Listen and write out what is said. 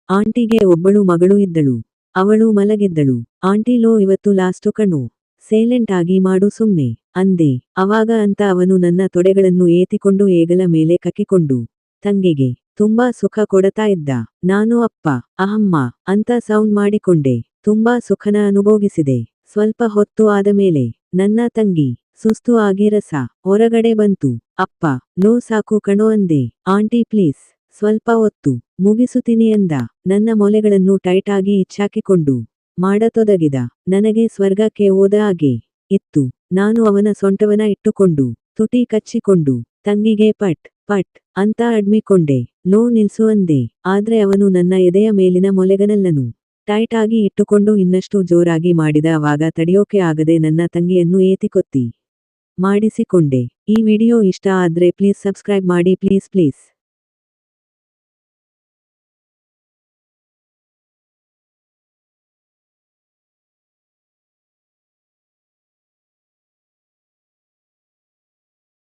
ಆಂಟಿಗೆ ಒಬ್ಬಳು ಮಗಳು ಇದ್ದಳು. ಅವಳು ಮಲಗಿದ್ದಳು. ಆಂಟಿ ಲೋ ಇವತ್ತು ಲಾಸ್ಟು ಕಣೋ. ಸೈಲೆಂಟ್ ಆಗಿ ಮಾಡು ಸುಮ್ನೆ ಅಂದೆ. ಅವಾಗ ಅಂತ ಅವನು ನನ್ನ ತೊಡೆಗಳನ್ನು ಏತಿಕೊಂಡು ಏಗಲ ಮೇಲೆ ಕಕ್ಕಿಕೊಂಡು ತಂಗಿಗೆ ತುಂಬಾ ಸುಖ ಕೊಡತಾ ಇದ್ದ. ನಾನು ಅಪ್ಪ ಅಹಮ್ಮ ಅಂತ ಸೌಂಡ್ ಮಾಡಿಕೊಂಡೆ. ತುಂಬಾ ಸುಖನ ಅನುಭೋಗಿಸಿದೆ. ಸ್ವಲ್ಪ ಹೊತ್ತು ಆದಮೇಲೆ ನನ್ನ ತಂಗಿ ಸುಸ್ತು ಆಗಿ ರಸ ಹೊರಗಡೆ ಬಂತು. ಅಪ್ಪ ಲೋ ಸಾಕು ಕಣೋ ಅಂದೆ. ಆಂಟಿ ಪ್ಲೀಸ್ ಸ್ವಲ್ಪ ಹೊತ್ತು ಮುಗಿಸುತ್ತೀನಿ ಅಂದ. ನನ್ನ ಮೊಲೆಗಳನ್ನು ಟೈಟ್ ಆಗಿ ಇಚ್ಚಾಕಿಕೊಂಡು ಮಾಡತೊದಗಿದ. ನನಗೆ ಸ್ವರ್ಗಕ್ಕೆ ಹೋದ ಹಾಗೆ ಇತ್ತು. ನಾನು ಅವನ ಸೊಂಟವನ ಇಟ್ಟುಕೊಂಡು ತುಟಿ ಕಚ್ಚಿಕೊಂಡು ತಂಗಿಗೆ ಪಟ್ ಪಟ್ ಅಂತ ಅಡ್ಮಿಕೊಂಡೆ. ಲೋ ನಿಲ್ಸು ಅಂದೆ. ಆದ್ರೆ ಅವನು ನನ್ನ ಎದೆಯ ಮೇಲಿನ ಮೊಲೆಗನೆಲ್ಲನು ಟೈಟ್ ಆಗಿ ಇಟ್ಟುಕೊಂಡು ಇನ್ನಷ್ಟು ಜೋರಾಗಿ ಮಾಡಿದ. ಆವಾಗ ತಡೆಯೋಕೆ ಆಗದೆ ನನ್ನ ತಂಗಿಯನ್ನು ಏತಿಕೊತ್ತಿ ಮಾಡಿಸಿಕೊಂಡೆ. ಈ ವಿಡಿಯೋ ಇಷ್ಟ ಆದ್ರೆ ಪ್ಲೀಸ್ ಸಬ್ಸ್ಕ್ರೈಬ್ ಮಾಡಿ ಪ್ಲೀಸ್.